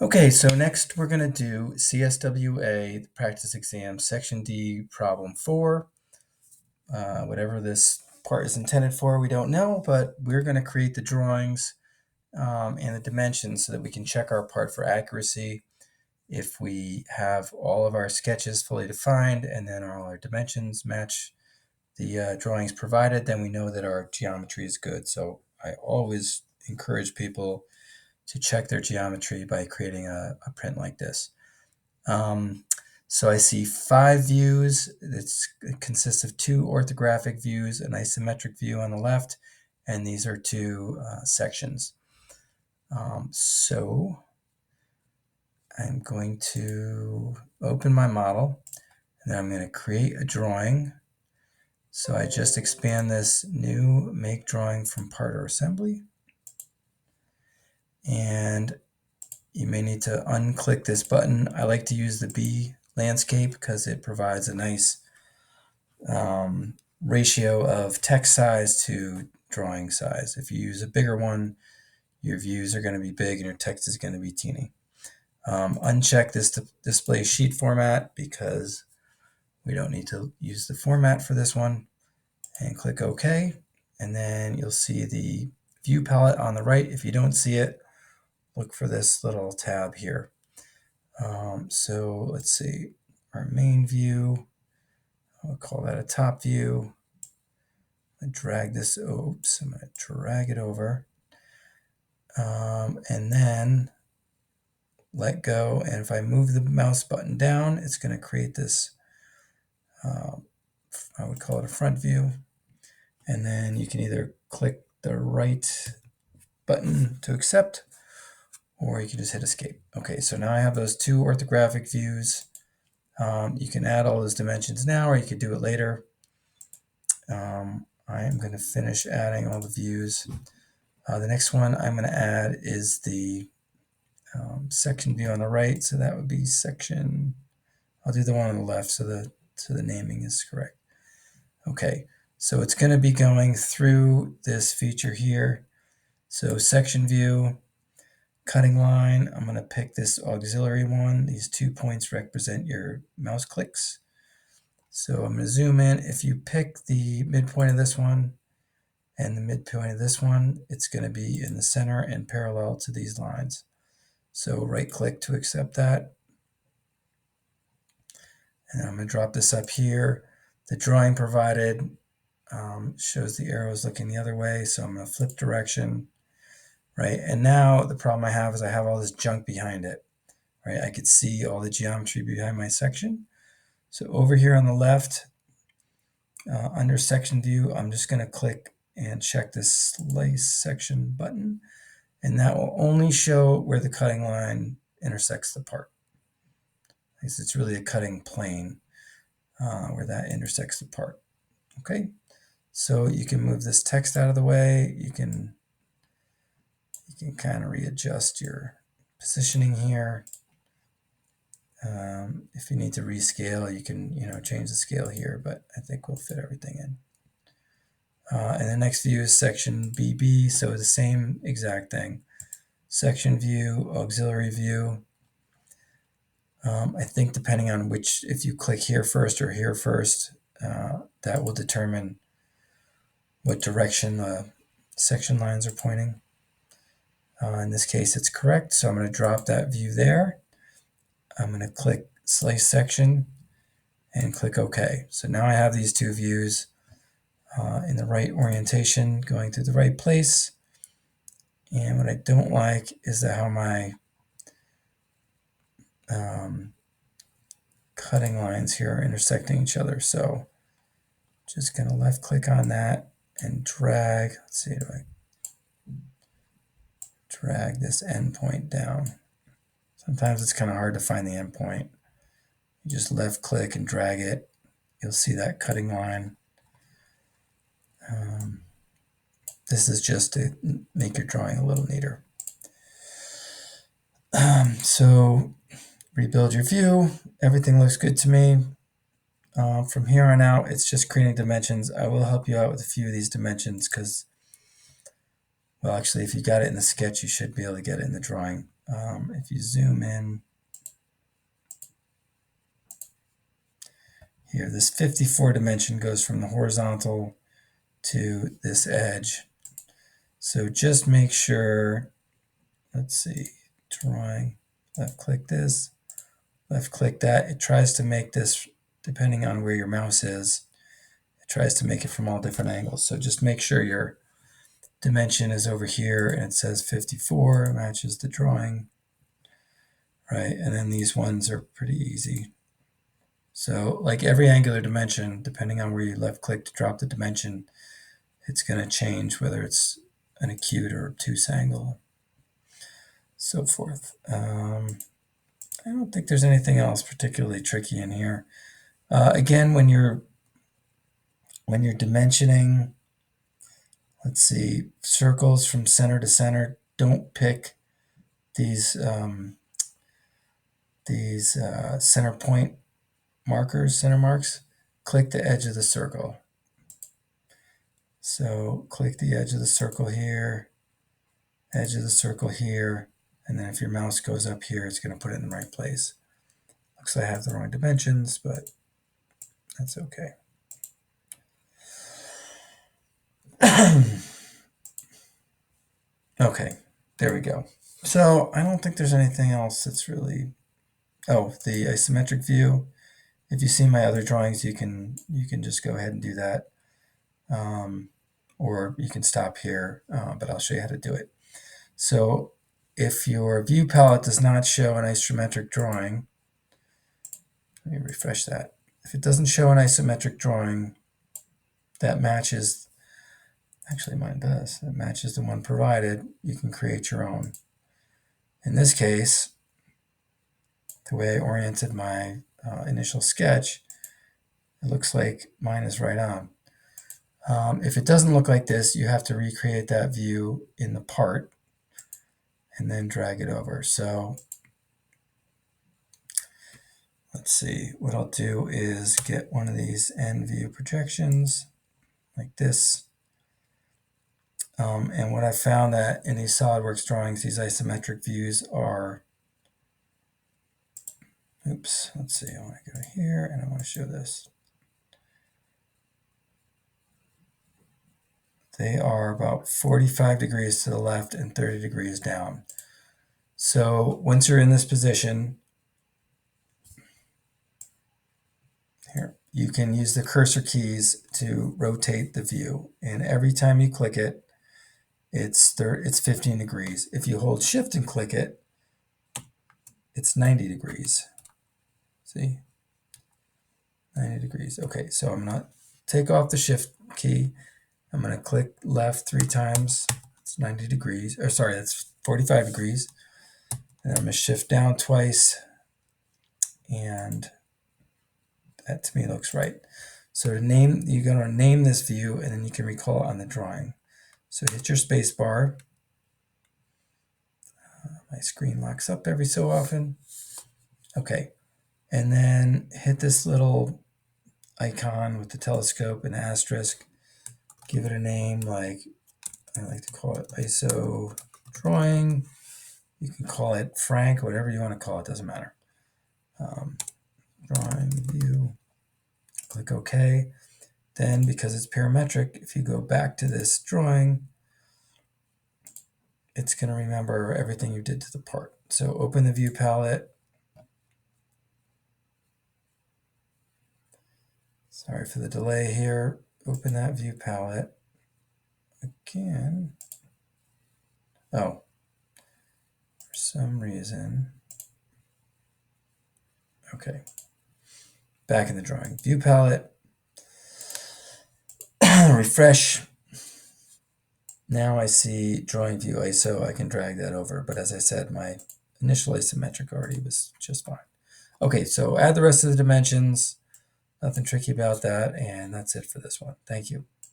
Okay, so next we're going to do CSWA, the practice exam, section D, problem 4. Whatever this part is intended for, we don't know, but we're going to create the drawings and the dimensions so that we can check our part for accuracy. If we have all of our sketches fully defined and then all our dimensions match the drawings provided, then we know that our geometry is good. So I always encourage people to check their geometry by creating a print like this. So I see 5 views. It consists of 2 orthographic views, an isometric view on the left, and these are 2 sections. So I'm going to open my model, and then I'm going to create a drawing. So I just expand this new make drawing from part or assembly. And you may need to unclick this button. I like to use the B landscape because it provides a nice ratio of text size to drawing size. If you use a bigger one, your views are going to be big and your text is going to be teeny. Uncheck this display sheet format because we don't need to use the format for this one, and click OK. And then you'll see the view palette on the right. If you don't see it, look for this little tab here. So let's see, our main view, I'll call that a top view. I drag this, oops, I'm going to drag it over. And then let go. And if I move the mouse button down, it's going to create this, I would call it a front view. And then you can either click the right button to accept, or you can just hit escape. Okay, so now I have those 2 orthographic views. You can add all those dimensions now, or you could do it later. I am going to finish adding all the views. The next one I'm going to add is the section view on the right. So that would be section, I'll do the one on the left so the naming is correct. Okay, so it's going to be going through this feature here. So section view, cutting line, I'm going to pick this auxiliary one. These 2 points represent your mouse clicks. So I'm going to zoom in. If you pick the midpoint of this one and the midpoint of this one, it's going to be in the center and parallel to these lines. So right click to accept that. And I'm going to drop this up here. The drawing provided shows the arrows looking the other way. So I'm going to flip direction, right? And now the problem I have is I have all this junk behind it, right? I could see all the geometry behind my section. So over here on the left, under section view, I'm just going to click and check this slice section button. And that will only show where the cutting line intersects the part. It's really a cutting plane where that intersects the part. Okay, so you can move this text out of the way. You can kind of readjust your positioning here. If you need to rescale, you can change the scale here, but I think we'll fit everything in. And the next view is section BB, so the same exact thing. Section view, auxiliary view. I think depending on if you click here first or here first, that will determine what direction the section lines are pointing. In this case, it's correct, so I'm going to drop that view there. I'm going to click slice section and click OK. So now I have these 2 views in the right orientation going through the right place. And what I don't like is that how my cutting lines here are intersecting each other. So just going to left click on that and drag. Let's see, do I drag this endpoint down? Sometimes it's kind of hard to find the endpoint. You just left click and drag it. You'll see that cutting line. This is just to make your drawing a little neater. So rebuild your view. Everything looks good to me. From here on out, it's just creating dimensions. I will help you out with a few of these dimensions because, well, actually, if you got it in the sketch, you should be able to get it in the drawing. If you zoom in here, this 54 dimension goes from the horizontal to this edge. So just make sure, let's see, drawing, left click this, left click that. It tries to make this, depending on where your mouse is, it tries to make it from all different angles. So just make sure your dimension is over here and it says 54, matches the drawing, right? And then these ones are pretty easy. So like every angular dimension, depending on where you left click to drop the dimension, it's going to change whether it's an acute or obtuse angle, so forth. I don't think there's anything else particularly tricky in here. Again, when you're dimensioning, let's see, circles from center to center, don't pick these center point markers, center marks. Click the edge of the circle. So click the edge of the circle here, edge of the circle here, and then if your mouse goes up here, it's going to put it in the right place. Looks like I have the wrong dimensions, but that's okay. Okay, there we go. So I don't think there's anything else that's really, oh, the isometric view. If you see my other drawings, you can just go ahead and do that. Or you can stop here, but I'll show you how to do it. So if your view palette does not show an isometric drawing, let me refresh that. If it doesn't show an isometric drawing that matches, actually mine does, that matches the one provided, you can create your own. In this case, the way I oriented my initial sketch, it looks like mine is right on. If it doesn't look like this, you have to recreate that view in the part and then drag it over. So let's see, what I'll do is get one of these end view projections like this. And what I found that in these SolidWorks drawings, these isometric views are, oops, let's see, I want to go here and I want to show this. They are about 45 degrees to the left and 30 degrees down. So once you're in this position, here, you can use the cursor keys to rotate the view. And every time you click it, it's 15 degrees. If you hold shift and click it, it's 90 degrees. See? 90 degrees. Okay, so I'm going to take off the shift key. I'm going to click left 3 times. It's 90 degrees. Or sorry, that's 45 degrees. And I'm going to shift down twice. And that to me looks right. So to name, you're going to name this view and then you can recall it on the drawing. So hit your space bar. My screen locks up every so often. Okay. And then hit this little icon with the telescope and asterisk. Give it a name, like I like to call it ISO drawing. You can call it Frank, whatever you want to call it, doesn't matter. Drawing view, click OK. Then because it's parametric, if you go back to this drawing, it's going to remember everything you did to the part. So open the view palette. Sorry for the delay here. Open that view palette again. Oh, for some reason. Okay. Back in the drawing. View palette. Refresh. Now I see drawing view ISO. I can drag that over. But as I said, my initial isometric already was just fine. Okay, so add the rest of the dimensions. Nothing tricky about that. And that's it for this one. Thank you.